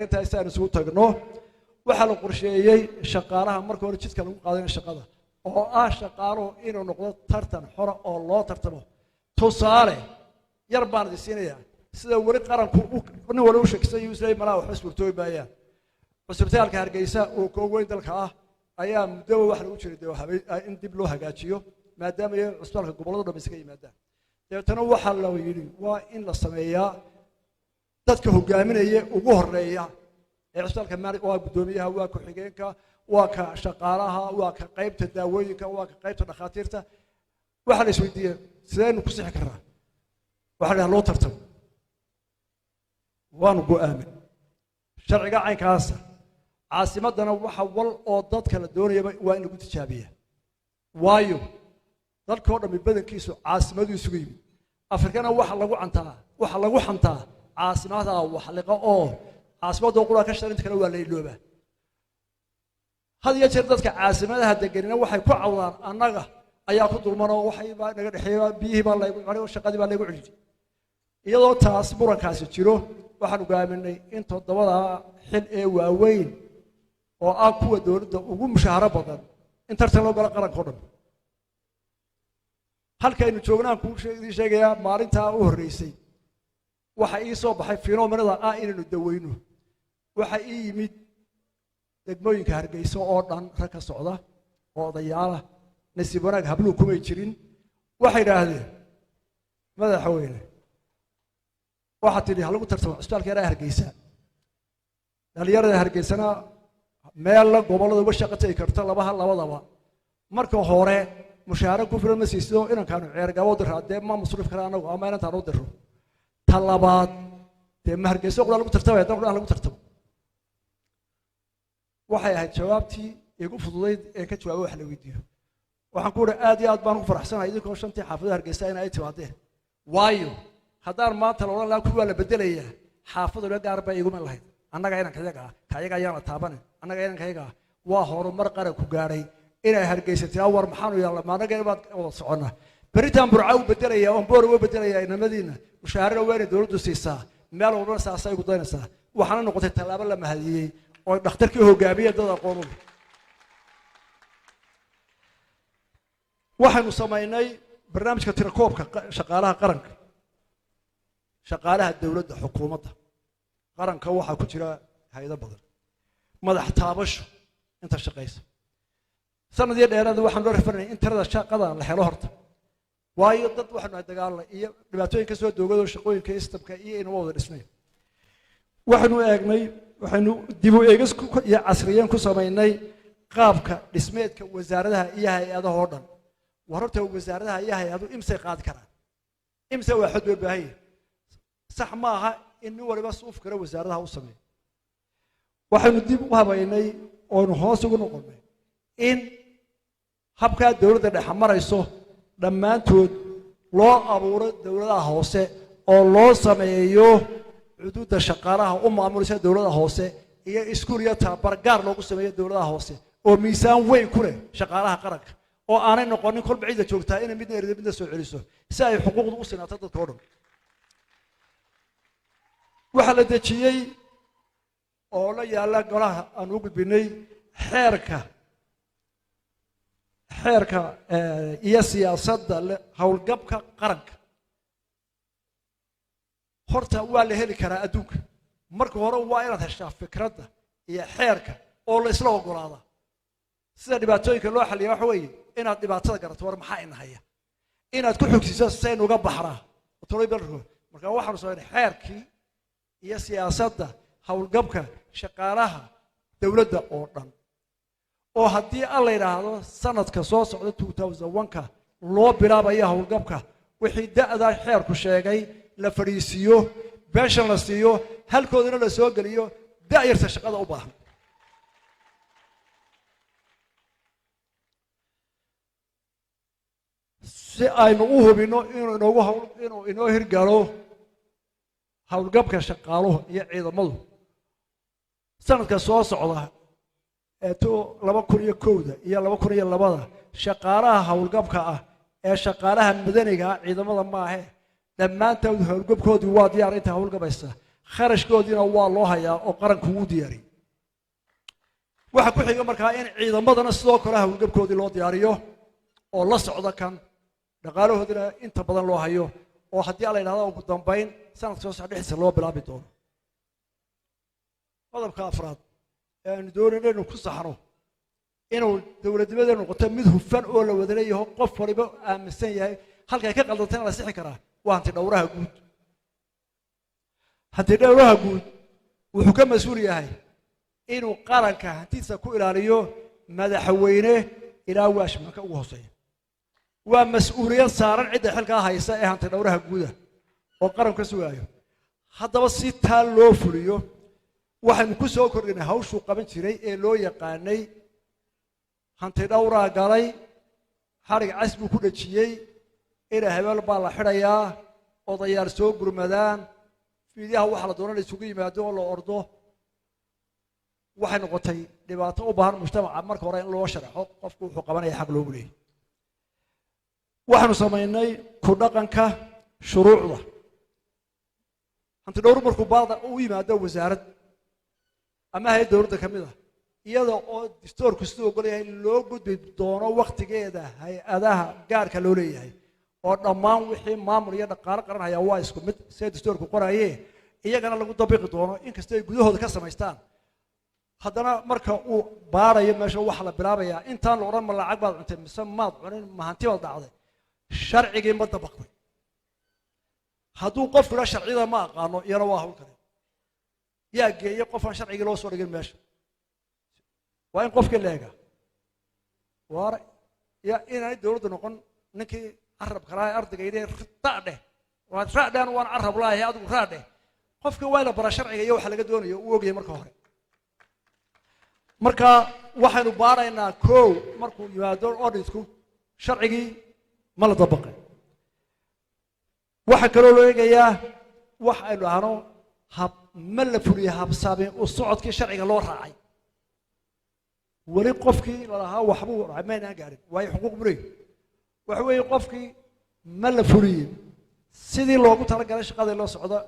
inta aysan isugu tagno waxa la qorsheeyay shaqaalaha marka hore jidka lagu qaadanayo shaqada oo shaqaaluhu inuu noqdo tartan xor oo loo tartamo tusaale yar baan idinsiinayaa sida wari qaranku nin wali u sheegsan yahay isla malaha wax suurtooy baayaan cusbitaalka Hargeysa oo ka weyn dalka ayaa muddo wax lagu jiray in dib loo hagaajiyo maadaama ay cusbitaalka gobolada dhammayska yimaadaan deetana waxa la yiri waa in la sameeyaa dadka hogaaminaya ugu horeeya ee cusbitaalka maari waa gudoomiyaha waa ku xigeenka waa ka shaqaalaha waa ka qaybta daawooyinka waa ka qaybta dhakhaatiirta waxa la isweydiiyay sideen ku sixi karaa waxa loo tartamo waan go'aamin sharciga caynkaas caasimadana waxa wal oo dadka la doonayaba waa in lagu tijaabiyaa waayo dalka oo dhammi badankiisu caasimadu isugu yimid afrikana waxa lagu xantaa caasimada wax liqa oo caasimada qura ka sharinta kale waa leeylooba had iyo jeer dadka caasimadaha deganina waxay ku cawdaan annaga ayaa ku dulmanoo waxay baa naga dhaxeeyaa biyihii baa lagu cunay shaqadii baa lagu celiyay iyadoo taas murankaasi jiro waxaan ogaaminay in toddobada xil ee waaweyn oo kuwa dawladda ugu mushaahara badan in tartan loo galo qaranka oo dhan halkaynu joognaan ku sheegayaa maalinta u horeysay waxa ii soo baxay phenomenada inaynu daweyno waxa ii yimid degmooyinka Hargeysa oo dhan rag ka socda oo odayaala nasiib wanaag hablu kumay jirin waxay yiraahdeen madaxweyne waxa tidhi hal lagu tartamo cusbitaalka yar Hargeysa dhalinyarada Hargeysana meel la gobolada uga shaqatay karta labadaba marka hore mushaara ku filan ma siiso inaan kaanu ceergabo diraadee ma masruuf kara anagu ama inaan taano diro talabaad ma Hargeysa qura lagu tartamay dad qura lagu tartamo waxay ahayd jawaabtii igu fududeyd ee ka jawaabay wax la weydiiyo waxaan ku oraa aad iyo aad baan ugu faraxsanahay idinkoo shantii xaafadaha Hargeysa in ay timaadeen waayo haddaan maanta la oran lahaa kuwa la bedelayaa xaafadu la gaar bay igu ma lahayd annaga inaan kayaga ayaan la taabanin annaga inaan kayaga waa horumar qaran ku gaaray inay Hargeysa taa war maxaanu yaala maanaga baad wada socona baritaan burca u bedelaya oo boor u bedelaya inamadiina mushaharada weyn dawladdu siisaa meel walba saasay ugu daynaysaa waxaana noqotay talaabo la mahadiyay oo dhakhtarkii hogaamiye dad aqoon waxaanu sameynay barnaamijka tirakoobka shaqaalaha qaranka shaqaalaha dawladda xukuumadda qaranka waxa ku jira hay'ado badan madax taabasho inta shaqeysa sanadii dheeraad waxaan loo rafanay in tirada shaqada la helo horta waayo dad waxaanu dagaal iyo dhibaatooyin ka soo doogado shaqooyinka istabka iyo inuu wada dhisnay waxaanu eegnay waxaanu dib u eegis iyo casriyeyn ku sameynay qaabka dhismeedka wasaaradaha iyo hay'adaha oo dhan wararta wasaaradaha iyo hay'adu imsay qaad karaan imsay waa xad u baahay sax ma aha in waliba suuf kara wasaaradaha u sameeyo waxaanu dib u habeynay oo hoos ugu noqonay in habka dawladda dhexe marayso dhammaantood loo abuuro dawladaha hoose oo loo sameeyo xuduudda shaqaalaha u maamulisa dawladaha hoose iyo iskuul iyo tababar gaar loogu sameeyo dawladaha hoose oo miisaan weyn ku leh shaqaalaha qaranka oo aanay noqonin kolba ciida joogtaa inay midna soo celiso si ay xuquuqdu u sinaato dadka oo dhan waxa la dejiyay oo la yaala golaha aan u gudbinay xeerka iyo siyaasadda hawlgabka qaranka horta waa la heli karaa adduunka marka hore waa inaad heshaa fikradda iyo xeerka oo la isla ogolaada sida dhibaatooyinka loo xalliyo waxa weeye inaad dhibaatada garato war maxaa inahaya inaad ku xogsiiso sayn uga baxraa tolay balro marka waxaanu soo xeerkii iyo siyaasadda hawlgabka shaqaalaha dawladda oo dhan oo haddii alla yiraahdo sanadka soo socda 2001ka loo bilaabayo hawlgabka wixii da'da xeerku sheegay la fariisiyo beeshan la siiyo halkoodana la soo galiyo da'yarta shaqada u baahan si aynu u hubino inuu inoo hirgalo hawlgabka shaqaaluhu iyo ciidamadu sanadka soo socda ee 2001 iyo 2002 shaqaalaha hawlgabka ee shaqaalaha madaniga ciidamada ma aha dhammaantood hawlgabkoodii waa diyaar inta hawlgabaysa kharashkoodiina waa loo hayaa oo qaranku uu diyaariyey waxa ku xiga markaa in ciidamadana sidoo kale hawlgabkoodii loo diyaariyo oo la socda kan dhaqaalahoodina inta badan loo hayo oo haddii la yidhaahdo ugu dambayn sanadka soo socda loo bilaabi doono qodobka afraad ee aanu doonayno inuu ku saxno inuu dowladnimadeenu noqoto mid hufan oo la wada leeyahay qof waliba aaminsan yahay halkay ka qaldantayna la sixi karaa waa hanti dhowraha guud hanti dhowraha guud wuxuu ka mas'uul yahay inuu qaranka hantiisa ku ilaaliyo madaxweyne ilaa waashmanka ugu hooseeya waa mas'uuliyad saaran cidda xilka haysa ee hanti dhowraha guuda oo qaranka sugayo haddaba si taa loo fuliyo waxaanu ku soo kordhinay hawshuu qaban jiray ee loo yaqaanay hanti dhowraa galay xarig cas buu ku dhajiyey ina habeel baa la xidhayaa odayaal soo gurmadaan fiidiyaha waxa la doonana isugu yimaado oo la ordo waxay noqotay dhibaato u baahan mujtamaca marka hore in loo sharaxo qofku wuxuu qabanaya xaq loogu leeyahay waxaanu samaynay ku dhaqanka shuruucda hanti dhowr markuu baada u yimaado wasaarad ama hay dowladda ka mid ah iyada oo dastuurku sidoo kale yahay loo gudbi doono waqtigeeda hay-adaha gaarka loo leeyahay oo dhammaan wixii maamul iyo dhaqaale qaranaya waa isku mid sida dastuurku qoraaye iyagana lagu dabiqi doono inkasta ay gudahooda ka samaystaan haddana marka uu baarayo meesha waxa la bilaabayaa intaan la oran ma lacag baad cuntay mise maad cunin ma hanti baad dhacday sharcigii ma dabaqday hadduu qof ila sharciyada ma aqaano iyana waa hawl kale yaa geeyay qof aan sharcigii loo soo dhigin meesha waa in qofkii leega waar ya inaanay dowladda noqon ninkii carab kalaa ardayga yidhi raadheh waad raadhaan waan carab laahay adigu raadheh qofkii waa la bara sharciga iyo waxa laga doonayo uu ogyahay marka hore marka waxaanu baaraynaa koow markuu yimaado auditku sharcigii ma la dabaqay waxa kaloo loo eegayaa wax aynu ahno ma la fuliyey habsaabin u socodkii sharciga loo raacay weli qofkii lalahaa waxbuu maynaan gaarin waayo xuquuq buleey waxa weeye qofkii ma la fuliyey sidii loogu talagalay shaqadii loo socdo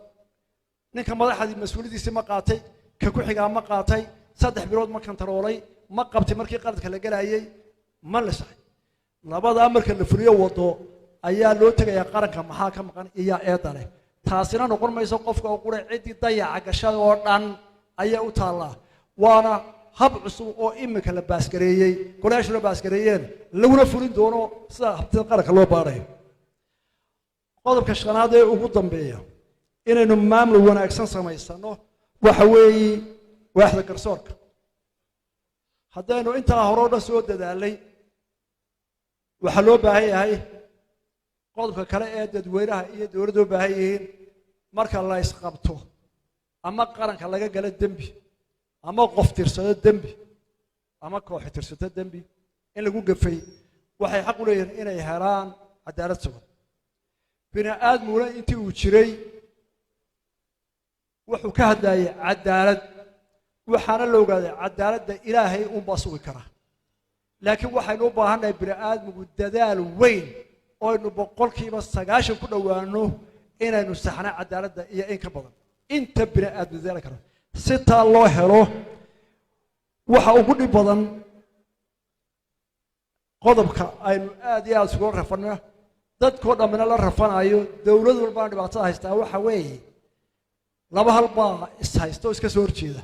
ninka madaxdii mas'uuliyadiisii ma qaatay ka ku xigaa ma qaatay 3 bilood ma kantaroolay ma qabtay markii qaladka la galayay ma la saxay labada marka la fuliyo wado ayaa loo tagayaa qaranka maxaa ka maqan iyo eedale taasina noqon mayso qofka oo qura cidii dayaca gashada oo dhan ayaa u taala waana hab cusub oo imika la baasgareeyay golaashu la baasgareeyeen laguna fulin doono sida habtada qaranka loo baaray qodobka shanaad ee ugu dambeeya inaynu maamul wanaagsan samaysano waxa weeye waaxda garsoorka haddaynu intaa hore oo dhan soo dadaalay waxa loo baahan yahay qodobka kale ee dadweynaha iyo dowladda u baahan yihiin marka la isqabto ama qaranka laga gala dembi ama qof tirsado dembi ama koox tirsado dembi in lagu gafay waxay xaq u leeyihiin inay helaan cadaalad sugan bini aadmuna intii uu jiray wuxuu ka hadlayay cadaalad waxaana la ogaaday cadaaladda ilaahay uun baa sugi kara laakiin waxaynu u baahannahay bini aadmigu dadaal weyn oo aynu 90% ku dhowaano inaynu saxna cadaaladda iyo in ka badan inta bini aadmi dadaal kara si taa loo helo waxa ugu dhib badan qodobka aynu aad iyo aad ugu rafano dadkoo dhamina la rafanayo dawlad walba dhibaato haystaa waxa weeye laba halba is haysto iska soo horjeeda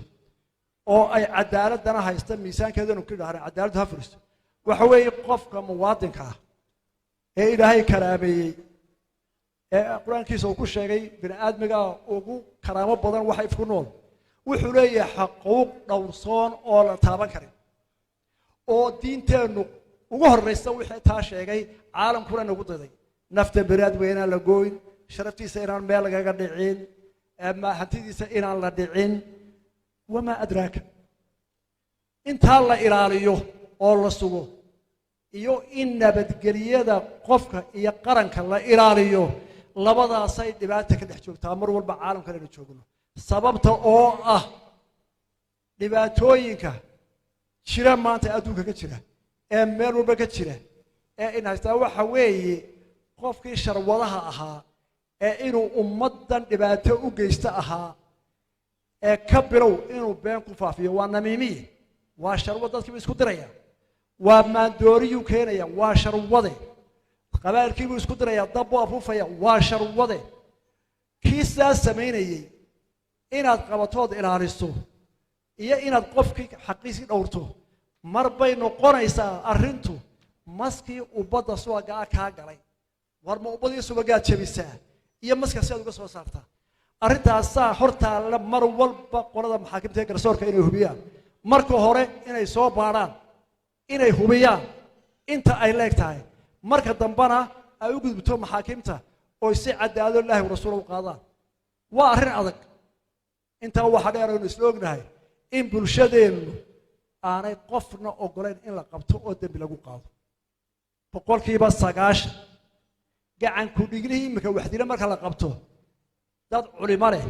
oo ay cadaaladana haysta miisaankeedana ku dhaareen cadaalad ha furisto waxa weeye qofka muwaadinka ah ee ilaahay karaameeyay ee quraankiisa uu ku sheegay bini aadmiga ugu karaamo badan waxa ifku nool wuxuu leeyahay xuquuq dhowrsoon oo la taaban karin oo diinteenu ugu horeysa wixii taa sheegay caalamkuna nagu daday nafta biraad weeyna la gooyn sharaftiisa inaan meel lagaga dhicin ama hantidiisa inaan la dhicin wama adraaka inta la ilaaliyo oo la sugo iyo in nabadgeliyada qofka iyo qaranka la ilaaliyo labadaas ay dhibaato ka dhex joogtaa mar walba caalamka la joogno sababta oo ah dhibaatooyinka jira maanta adduunka ka jira ee meel walba ka jira ee in haysta waxa weeye qofkii sharwadaha ahaa ee inuu ummadan dhibaato u geysta ahaa كبروا إنه بينكم فافية ونميمية وشروا ضدك بيسكت ريا وما دوريو كينيا وشروا وضع قبائل كيبو يسكت ريا ضبوا أفوفيا وشروا وضع كيسا سميني إن قبطود إلى رسو إيه إن قفك حقيسي دورتو مربين قريسا أرنتو مسكي وبدا سوا جا كاغلي ورما وبدا سوا جا تشبيسا إيه مسكي سيادو قصوا صارتا أرنتا سا حرتا لمر والبا قردا محاكمتي كرسور كإنه هبيان مركو هوري إنه يسوا باران إنه هبيان أنت أي لك تاي مركا دنبنا أيوجد بتوم محاكمته ويسيع عدالة الله ورسوله وقاضاه وأرن عضك أنت هو حدير ونسلوقنا هاي إن بلشدين أنا قفنا أقولين إن لقبته قدام بلاقو قاضي بقول كي بس سجاش جعان كوديجري مكوحدين مركا لقبته داد علماء له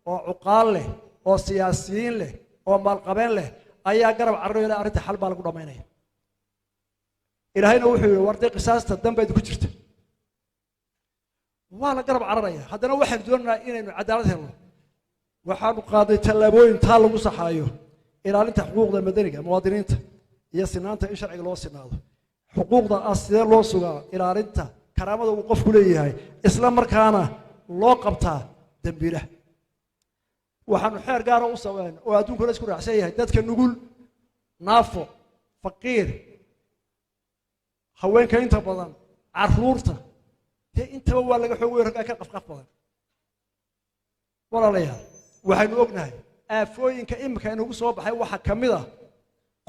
وعقال له وسياسيين له ومالقبين له أي قرب عرّي لا أريد حل بالقو دمينه إلى هنا وحي وردي قصاص الدم بيد كجرت ولا قرب عرّي هذا واحد دورنا إنه عدالته وحاب قاضي تلابوين تالو صحايو إلى أن حقوق المدنية مواطنين يسنانته إيش رأي الله سناده حقوق أصل الله سوا إلى أن كرامة وقف كلية هاي إسلام مركانة الله قبتها دمبيله وحن حير قارة وسوين وأدون كل أشكر عسيه ده كان نقول نافو فقير هوين كان أنت بدن عرفورته أنت هو اللي حقوق رجع كقف بدن ولا ليه وحن وقناه أفوين كإم كانوا صوب حي واحد كمذا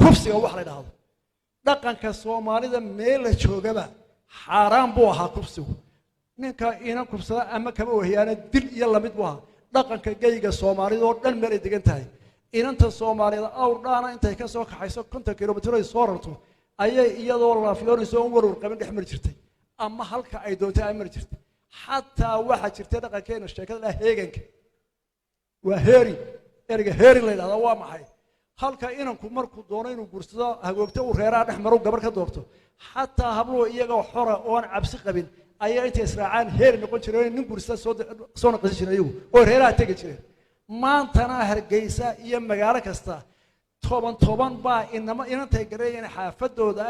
كفسي أو واحد هذا دقن كالصومالي ذا ميل شوجبا حرام بوها كفسو نك إنا كفسا أما كم وهي أنا دل يلا مدبوها دقن كجيجا الصومالي ذا ودن مري دقنتاي إن أنت الصومالي ذا أو رانا أنت كسوك حيسوك كنت كيلومتر صورته أي يدور الله في يوم يسوون ورور كمان يحمل جرتي أما هلك أيدوتي أمر جرتي حتى واحد جرتي دقن كين الشكل لا هيجنك وهيري erga heeri la yiraahdo waa maxay halka inanku markuu doono inuu guursado hagoogto uu reeraha dhexmaro gabar ka doorto xataa hablo iyaga xora oo aan cabsi qabin ayaa inta israacaan heeri noqon jireen nin guursada soo noqon jiray oo reeraha tagi jireen maantana Hargeysa iyo magaalo kasta toban baa inantay gareeyeen xaafadooda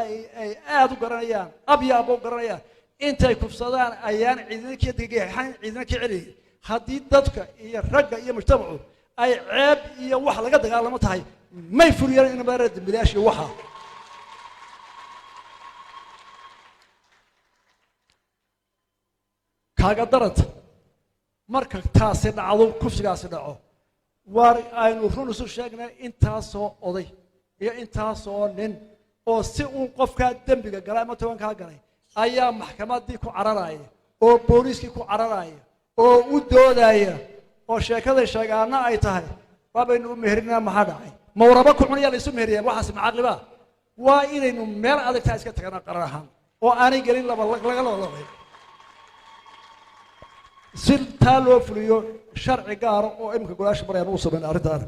ay aad u garanayaan abyaabo garanayaan intay kufsadaan ayaan ciidanka celiyay haddii dadka iyo ragga iyo mujtamacu أي عيب يوحى لقد قال ما تهاي ما يفريان إنه برد بلاش يوحى كقدرت مركز تاسد عضو كفش قاسد عو وار أي نورون سو شجنا إنت سو أضي يا إنت سو نن أو سئون قف كدم بيجا قلنا ما توان كهجناي أيام محكمات دي كو عرراي أو بوليس كو عرراي أو ودوداي oo sheekada sheegaana ay tahay babaynu meherina maxaday mawraba ku xuniya la isu meheriyay waxa simcaaqliba waa inaynu meel adag taas ka tagana qarahan oo aanay galin laga loo si taalo fuliyo sharci gaar oo imka golaasha barayaan uu sameeyay arintan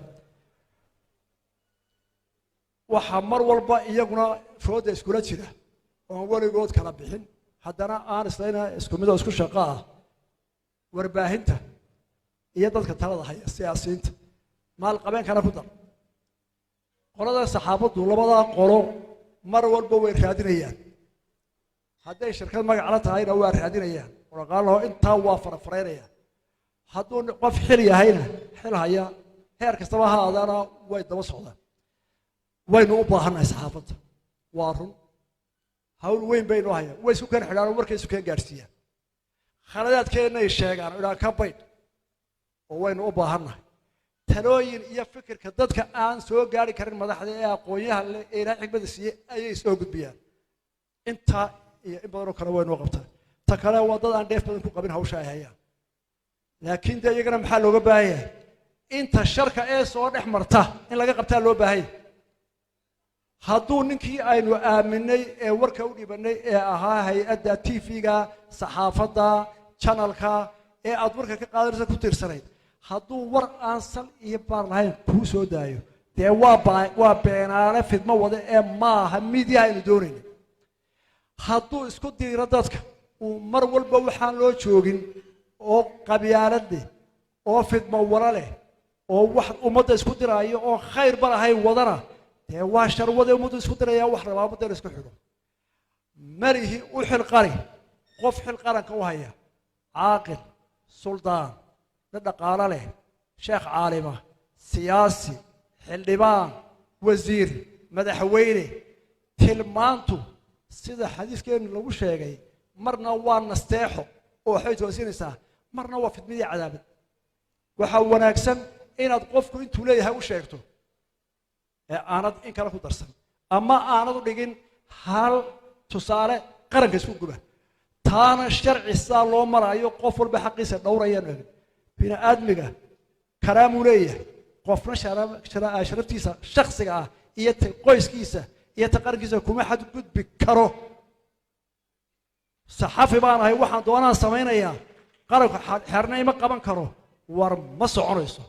waxa mar walba iyaguna fooda iskula jira oo waligood kala bixin haddana aan islayna isku mid oo isku shaqo ah warbaahinta iyo dadka talada haya siyaasiyiinta maal qabeen kana ku dar qolada saxaafadu labada qolo mar walba way raadinayaan hadday shirkad magac la tahayna waa raadinayaan warqaalo inta waa farfareynayaan hadduu qof xil yahayna xil haya heer kastaba ha aadana way daba socdaan waynu u baahanahay saxaafada waa run hawl weyn baynu hayaan way isku kan xidhaan warkay isku kan gaarsiiyaan khaladaadkeena ay sheegaan ilaa ka bayd oo waynu u baahanahay talooyin iyo fikirka dadka aan soo gaari karin madaxda ee aqoonyaha leh ee ilaahay xigmada siiyay ayay soo gudbiyaan inta iyo in badan oo kale waynu qabtaa ta kale waa dad aan dheef badan ku qabin hawsha ay hayaan laakiin de iyagana maxaa looga baahan yahay inta sharka ee soo dhex marta in laga qabtaa loo baahan yahay hadduu ninkii aynu aaminay ee warka u dhibanay ee ahaa hay-adda TV-ga saxaafadda channelka ee aad warka ka qaadanaysa ku tiirsanayd hadduu war aan sal iyo baar lahayn kuu soo daayo dee waa beenaale fidmo wada ee maaha midiya aynu doonayna hadduu isku diiro dadka uu mar walba waxaan loo joogin oo qabyaalad leh oo fidmo wara leh oo wax ummadda isku diraayo oo khayr ba lahayn wadana dee waa sharwada ummadda isku diraya wax rabaa ummadda isku xidho marihi u xil qari qof xil qaranka u haya caaqil suldaan dhaqaale leh sheekh caalima siyaasi xildhibaan wasiir madaxweyne tilmaantu sida xadiiskeenu lagu sheegay marna waa nasteexo oo waxay toosinaysaa marna waa fidmidii cadaabad waxa wanaagsan inaad qofku intuu leeyahay u sheegto ee aanad in kala ku darsan ama aanad u dhigin hal tusaale qaranka isku guba taana sharci saa loo marayo qof walba xaqiisa dhowrayaan eegin bini aadmiga karaamu leeyahay qofna sharaftiisa shakhsiga ah iyo qoyskiisa iyo qarankiisa kuma xad gudbi karo saxafi baan ahay waxaan doonaan samaynayaa qaranka xerna ima qaban karo war ma soconayso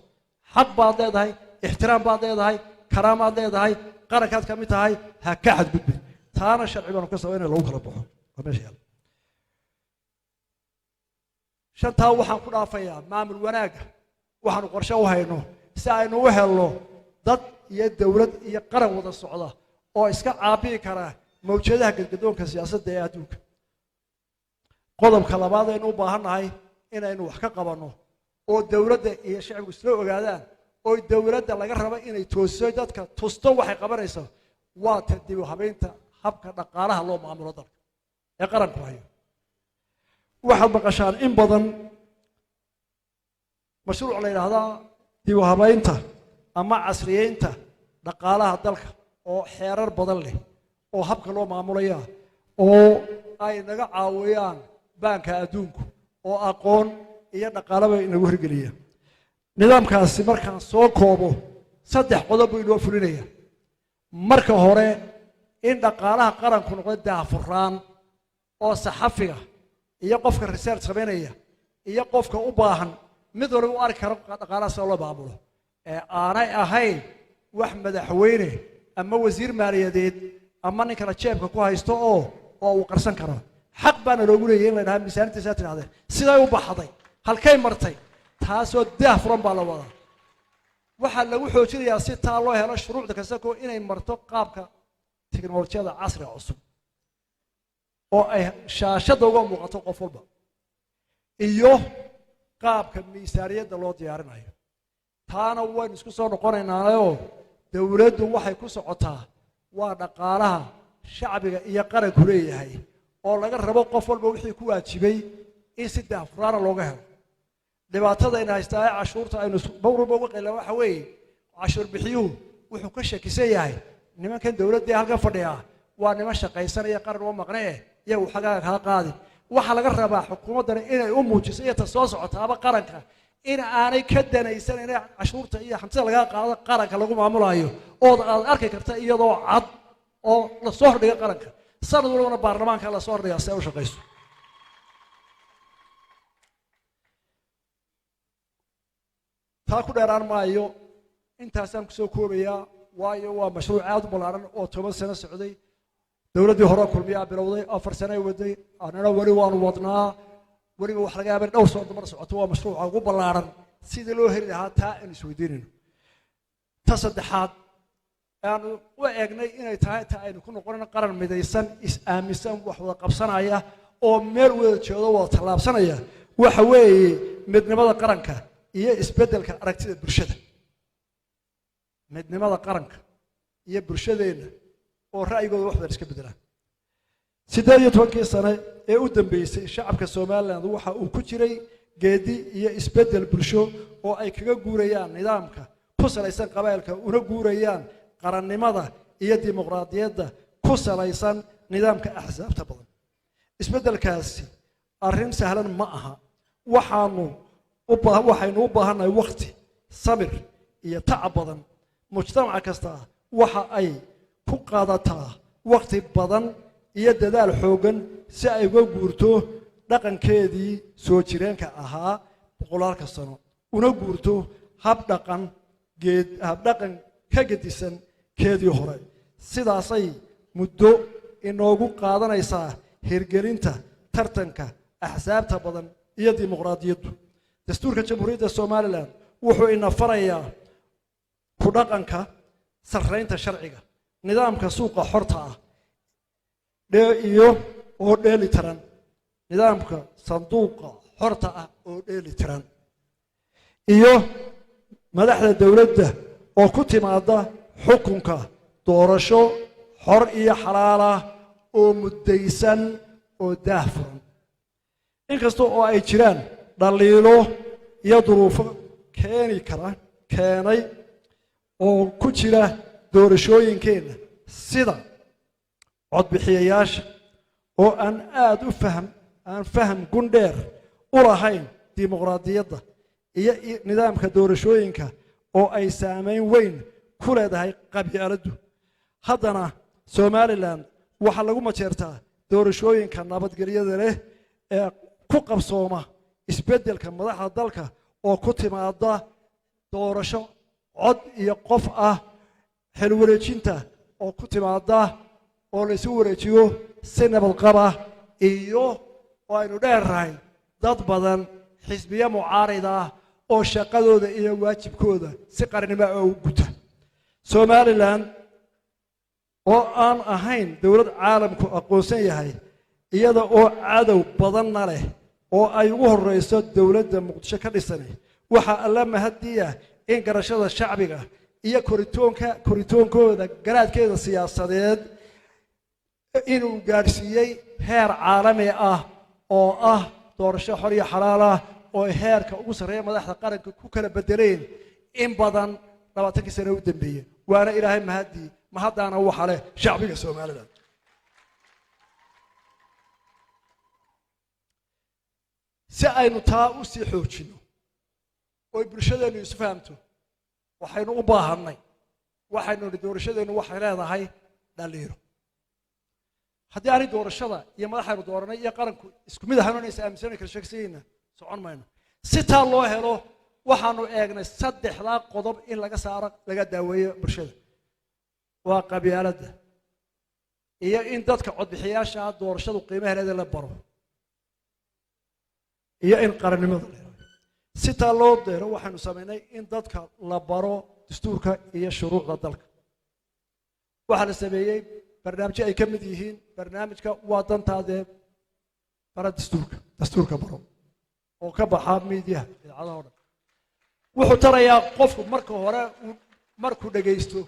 xaq baad leedahay ixtiraam baad leedahay karaamaad leedahay qarankaad ka mid tahay ha ka xadgudbi taana sharci baan ka sameynaa lagu kala baxo meesha yaal shantaa waxaan ku dhaafayaa maamul wanaaga waxaanu qorshe u hayno si aynu u helno dad iyo dawlad iyo qaran wada socda oo iska caabiyi kara mawjadaha gadgadoonka siyaasadda ee adduunka qodobka labaad aynu u baahannahay inaynu wax ka qabanno oo dawladda iyo shacabku isla ogaadaan oo dawladda laga rabo inay toosiso dadka tusto waxay qabanayso waa dib u habeynta habka dhaqaalaha loo maamulo dalka ee qaranku hayo waxaad maqashaan in badan mashruuc la yidhaahdaa dib u habeynta ama casriyeynta dhaqaalaha dalka oo xeerar badan leh oo habka loo maamulaya oo ay naga caawiyaan baanka adduunku oo aqoon iyo dhaqaalaba inagu hirgeliya nidaamkaasi markaan soo koobo 3 qodob buu inoo fulinaya marka hore in dhaqaalaha qaranku noqdo daafuraan oo saxafiga iyo qofka research sameynaya iyo qofka u baahan mid walba u arki karo dhaqaalaha soo loo maamulo ee aanay ahayn wax madaxweyne ama wasiir maaliyadeed ama nin kala jeebka ku haysto oo uu qarsan karo xaq baan loogu leeyahay in la yiraahdo miisaantiisa tiraahday siday u baxday halkay martay taasoo daafuran baa la wadaa waxa lagu xoojinayaa si taa loo helo shuruucda kasta ko inay marto qaabka tiknoolajiyada casriga cusub oo ay shaashada uga muuqato qof walba iyo qaabka miisaaniyadda loo diyaarinayo taana waan isku soo noqonaynaa dawladdu waxay ku socotaa waa dhaqaalaha shacbiga iyo qaranku leeyahay oo laga rabo qof walba wixii ku waajibay in si daafuraan looga helo dhibaatada in haystaa cashuurta aynu bawrba uga qeylaa waxa weeye cashuur bixiyuhu wuxuu ka shakisan yahay nimankan dawladda halka fadhiya waa niman shaqaysanaya qaran oo maqnee iyagu xagaaga kala qaadi waxa laga rabaa xukuumaddan inay u muujiso iyo ta soo socotaaba qaranka in aanay ka danaysan inay cashuurta iyo hantida laga qaado qaranka lagu maamulayo oo aad arki karta iyadoo cad oo la soo hordhiga qaranka sanad walbana baarlamaanka la soo hordhiga si ay u shaqayso taa ku dheeraan maayo intaasaan kusoo koobayaa waayo waa mashruuc aad u ballaaran oo 10 sano socday dawladdii hore kulmiyaa bilowday 4 sano ay waday anana wali waanu wadnaa waliba wax laga yaabay dhowr soo dumar socoto waa mashruuc ugu ballaaran sidii loo heli lahaa taa in isweydiinayno ta saddexaad aanu u eegnay inay tahay ta aynu ku noqonayno qaran midaysan is-aaminsan wax wada qabsanaya oo meel wada jeedo wada tallaabsanaya waxa weeye midnimada qaranka iyo isbeddelka aragtida bulshada midnimada qaranka iyo bulshadeena oo ra'yigooda wax badan iska bedelaan 18 sano ee u dambeysay shacabka Soomaaliland waxa uu ku jiray geedi iyo isbeddel bulsho oo ay kaga guurayaan nidaamka ku salaysan qabaylka una guurayaan qarannimada iyo dimuqraadiyadda ku salaysan nidaamka axsaabta badan isbeddelkaasi arrin sahlan ma aha waxaynu u baahanahay waqti sabir iyo tacab badan mujtamac kasta waxa ay ku qaadataa waqti badan iyo dadaal xoogan si ay uga guurto dhaqankeedii soo jireenka ahaa boqolaalka sano una guurto hab dhaqan ka gedisan keedii hore sidaasay muddo inoogu qaadanaysaa hirgelinta tartanka axsaabta badan iyo dimuqraadiyaddu dastuurka jamhuuriyadda Soomaaliland wuxuu ina farayaa ku dhaqanka sarreynta sharciga nidaamka suuqa xorta ah iyo oo dheeli tiran nidaamka sanduuqa xorta ah oo dheeli tiran iyo madaxda dawladda oo ku timaada xukunka doorasho xor iyo xalaal ah oo muddaysan oo daahfuran inkasta oo ay jiraan dhaliilo iyo duruufo keenay oo ku jira doorashooyinkeenna sida codbixiyayaasha oo aan aad u faham gundheer u lahayn dimuqraadiyadda iyo nidaamka doorashooyinka oo ay saameyn weyn ku leedahay qabyaaladdu haddana somaliland waxaa lagu majeertaa doorashooyinka nabadgelyada leh ee ku qabsooma isbeddelka madaxda dalka oo ku timaada doorasho cod iyo qof ah xil wareejinta oo ku timaada oo la isu wareejiyo si nabadqaba iyo oo aynu dheernahay dad badan xisbiya mucaarida ah oo shaqadooda iyo waajibkooda si qarannimo ah u guta somaliland oo aan ahayn dowlad caalamku aqoonsan yahay iyada oo cadow badanna leh oo ay ugu horreyso dowladda muqdisho ka dhisan waxaa alla mahadiya in garashada shacbiga iyo koritoonkooda garaadkeeda siyaasadeed inuu gaadhsiiyey heer caalami ah oo ah doorasho xor iyo xalaal ah oo heerka ugu sarreeya madaxda qaranka ku kala bedeleen in badan 20 sano u dambeeyay waana ilaahay mahadii mahadaana waxa leh shacbiga Soomaaliland si aynu taa u sii xoojino oo bulshadeenu isu fahamto waxaynu u baahanay waxaynu doorashadeenu waxay leedahay dhaliilo haddii aan doorashada iyo madaxaynu dooranay iyo qaranku isku mid ahaanaysa aaminsan kara sheegayna socon mayno si taa loo helo waxaanu eegnay saddexda qodob in laga saaro laga daaweeyo bulshada waa qabyaaladda iyo in dadka codbixiyaasha doorashadu qiimaheeda la baro iyo in qarannimada si taa loo deero waxaanu sameynay in dadka la baro dastuurka iyo shuruucda dalka waxa la sameeyay barnaamij ay ka mid yihiin barnaamijka waa dantaade bara dastuurka baro oo ka baxa miidiyaha idaacadaha oo dhan wuxuu tarayaa qofku markuu dhageysto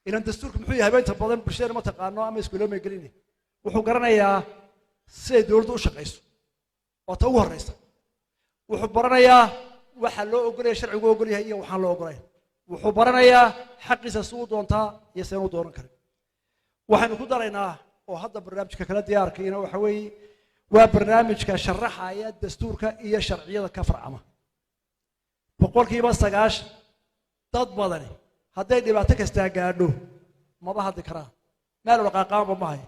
ilan dastuurku muxuu yahay inta badan bulshada ma taqaano ama iskuulo ma gelin wuxuu garanayaa siday dawladdu u shaqeyso oo ta ugu horeysa wuxuu baranayaa waxa loo ogolyahay sharcigu ogolyahay iyo waxaan loo ogolayn wuxuu baranayaa xaqiisa soo doontaa iyo seen u dooran karin waxaanu ku daraynaa oo hadda barnaamijka kala diyaarkayna waxa weeye waa barnaamijka sharaxaya dastuurka iyo sharciyada ka farcama boqolkiiba 9 dad badan hadday dhibaato kasta gaadho maba hadli karaan meel dhaqaaqaanba ma hay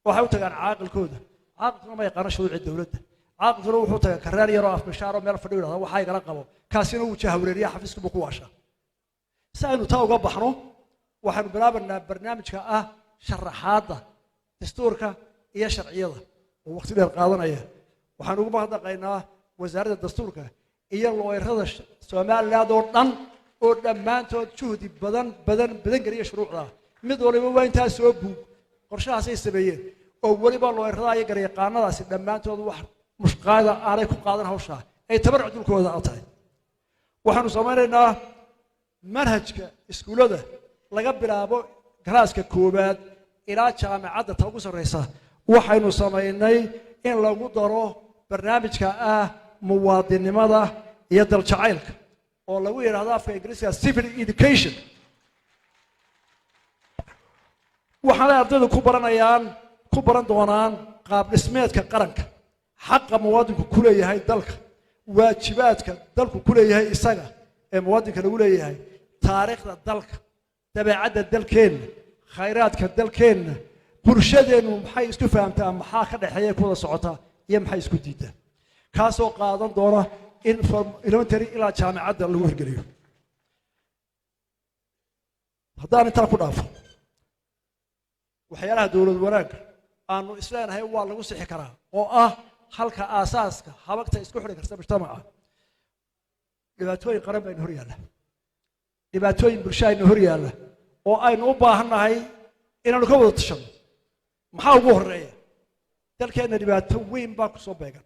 waxay u tagaan caaqilkooda caaqilkuna ma yaqaan shuruucda dawladda caaqilkuna wuxuu tagaa karaar yar oo afbashaaro meel fadhiyo waxa ay kala qabo kaasina uu jahawreeriya xafiiska ku waasha saaynu taa uga baxno waxaanu bilaabanaa barnaamijka ah sharaxaadda dastuurka iyo sharciyada oo waqti dheer qaadanaya waxaan ugu mahadnaqaynaa wasaaradda dastuurka iyo looyarada Soomaaliland oo dhan oo dhammaantood juhdi badan galiya shuruucda mid waliba waa inta soo buug qorshahaas ay sameeyeen oo waliba looyarada ay gareeqaanadaasi dhammaantood wax mushqaada aanay ku qaadan hawsha ay tabarruc dulkooda tahay waxaanu samaynaynaa manhajka iskuulada laga bilaabo galaaska koobaad ilaa jaamacadda ta ugu sareysa waxaynu samaynay in lagu daro barnaamijka ah muwaadinimada iyo daljacaylka oo lagu yiraahdo afka Ingiriisiga civil education waxaana ardaydu ku baran doonaan qaab dhismeedka qaranka xaqa muwaadinku ku leeyahay dalka waajibaadka dalku ku leeyahay isaga ee muwaadinka lagu leeyahay taariikhda dalka dabeecadda dalkeena khayraadka dalkeena bulshadeenu maxay isku fahamtaa maxaa ka dhaxeeya ku wada socota iyo maxay isku diidaa kaasoo qaadan doona in elementary ilaa jaamacadda lagu hirgeliyo haddaan intaa ku dhaafo waxyaalaha dawlad wanaag aanu isleenahay waa lagu sixi karaa oo ah halka aasaaska habagta isku xidhi karta mujtamaca dhibaatooyin qaran baynu hor yaalla dhibaatooyin bulsho aynu hor yaalla oo aynu u baahannahay inaanu ka wada tashanno maxaa ugu horreeya dalkeenna dhibaato weyn baa ku soo beegan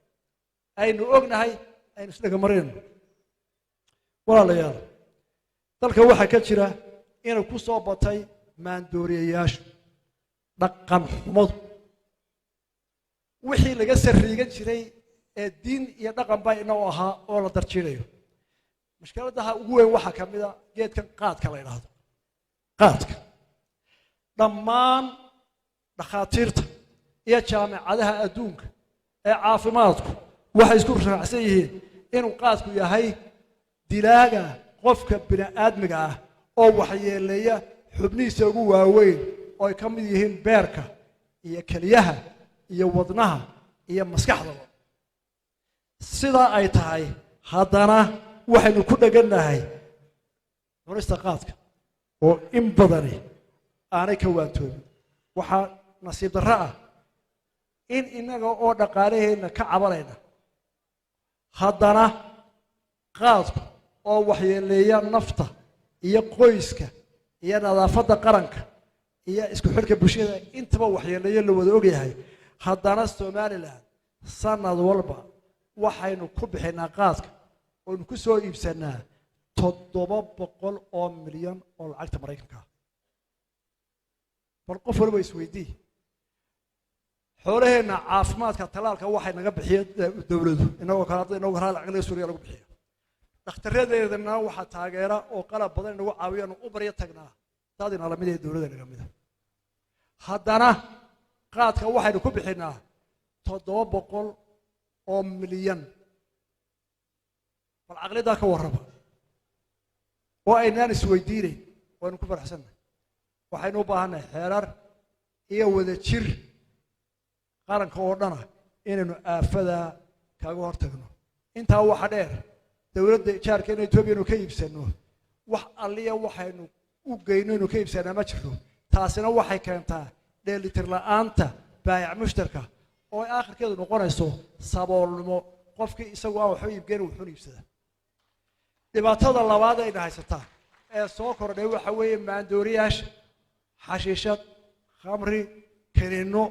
aynu ognahay aynu isdhaga marayno walaalayaal dalka waxaa ka jira inuu ku soo batay maandooriyayaashu dhaqan xumadu wixii laga sarriigan jiray ee diin iyo dhaqan baa inoo ahaa oo la darjiinayo mushkiladaha ugu weyn waxaa ka mid a geedkan qaadka la yidhaahdo qaadka dhammaan dhakhaatiirta iyo jaamacadaha adduunka ee caafimaadku waxay isku raacsan yihiin inuu qaadku yahay dilaaga qofka bini'aadmiga ah oo waxyeeleeya xubnihiisa ugu waaweyn oo ay ka mid yihiin beerka iyo keliyaha iyo wadnaha iyo maskaxdaba sidaa ay tahay haddana waxaynu ku dhegannahay cunista qaadka oo in badani aanay ka waantoobin waxaa nasiib darro ah in innaga oo dhaqaalaheenna ka cabanayna haddana qaadku oo waxyeeleeya nafta iyo qoyska iyo nadaafadda qaranka iyo isku xidhka bulshada intaba waxyeeleeyo la wada ogyahay haddana somalilan sanad walba waxaynu ku bixinaa qaadka oynu ku soo iibsanaa 700 oo milyan oo lacagta maraykanka bal qof walba isweydii xoolaheenna caafimaadka talaalka waxay naga bixiyeen dawladdu inagoo kala lacag suuriya lagu bixiyo dhakhtarradeedana waxaa taageera oo qalab badan inagu caawiyaan u baryo tagnaa taadina la mid ee dawladda naga mid haddana qaadka waxaynu ku bixinaa 700 oo milyan bal caqlidaa ka warraba oo aynaan isweydiinayn waynu ku faraxsannahay waxaynu u baahannahay xeerar iyo wada jir qaranka oo dhana inaynu aafada kaga hortagno intaa waxa dheer dawladda jaarkeena Itoobiya inuu ka iibsano wax alliya waxaynu u geyno inuu ka iibsanaa ma jiro taasina waxay keentaa dheelitir la'aanta baayac mushtarka oo aakhirkeedu noqonayso saboolnimo qofkii isagu aan waxba iibgeyn wuxuu iibsadaa dhibaatada labaad ay haysataa ee soo kordhay waxa weeye maandooriyaasha xashiishad khamri kaniino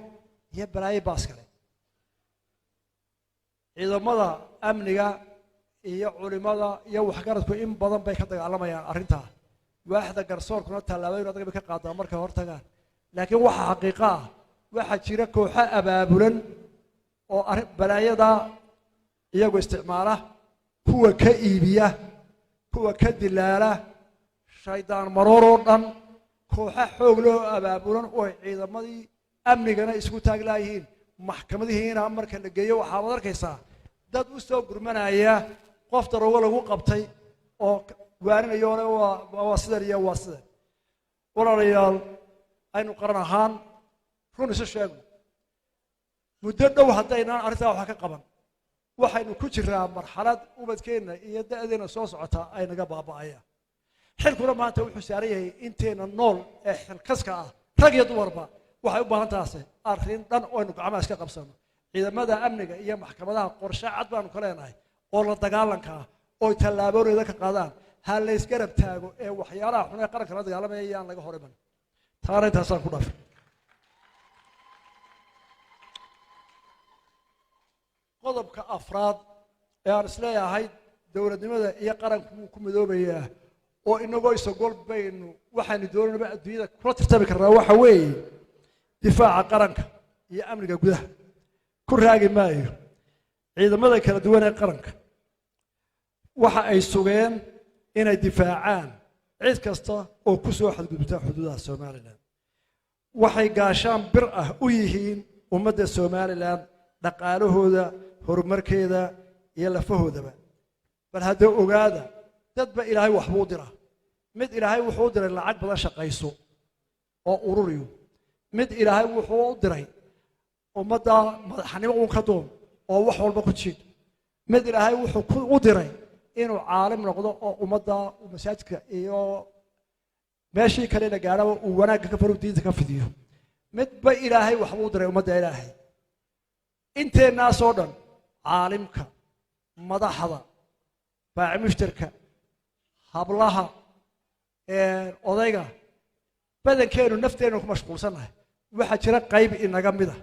iyo balaayo baas kale ciidamada amniga iyo culimada iyo waxgaradku in badan bay ka dagaalamayaan arrintaa waaxda garsoorkuna tallaabooyin adag bay ka qaadaan markay hortagaan laakiin waxa xaqiiqo ah waxa jira kooxo abaabulan oo balaayada iyagu isticmaala kuwa ka iibiya kuwa ka dilaala shaydaan maroor oo dhan kooxo xoog leh oo abaabulan oo ciidamadii amnigana isku taaglaayihiin maxkamadihiina marka la geeyo waxaad arkaysaa dad u soo gurmanaya qof daroogo lagu qabtay oo waarinayo waa sidan iyo waa sidan walaalayaal aynu qaran ahaan run isu sheegno muddo dhow haddaynaan arrintaa wax ka qaban waxaynu ku jiraa marxalad ubadkeenna iyo da'deena soo socota ay naga baaba'ayaan xilkuna maanta wuxuu saaran yahay inteena nool ee xilkaska ah rag iyo dumarba waxay u baahan tahay arrin dhan oo aynu gacmaha iska qabsano ciidamada amniga iyo maxkamadaha qorshe cad baanu ka leenahay oo la dagaalanka ah oo tallaabooyinka ka qaadaan ha la isgarab taago ee waxyaalaha xun ee qaranka la dagaalamaya ayaan laga hor iman taana intaasaan ku dhaafay qodobka afraad ee aan isleeyahay dowladnimada iyo qaranku wuu ku midoobayaa oo inagoo isagol baynu waxaanu doonayba adduunyada kula tirtami karnaa waxa weeye difaaca qaranka iyo amniga gudaha ku raagi maayo ciidamada kala duwan ee qaranka waxa ay sugeen inay difaacaan cid kasta oo ku soo xadgudubta xuduudaha Soomaaliland waxay gaashaan bir ah u yihiin ummadda Soomaaliland dhaqaalahooda horumarkeeda iyo lafahoodaba bal hadda ogaada dadba ilaahay waxbuu diraa mid ilaahay wuxuu diray lacag badan shaqayso oo ururiyo mid ilaahay wuxuu u diray ummadda madaxnimo uu ka doon oo wax walba ku jiid mid ilaahay wuxuu u diray inuu caalim noqdo oo ummadda masaajidka iyo meeshii kale la gaaro uu wanaag ka faro diinta ka fidiyo midba ilaahay waxbuu diray ummadda ilaahay inteena soo dhan caalimka madaxda baaci mushtarka hablaha odayga badankeenu nafteenu ku mashquulsanahay waxaa jira qayb inaga mid ah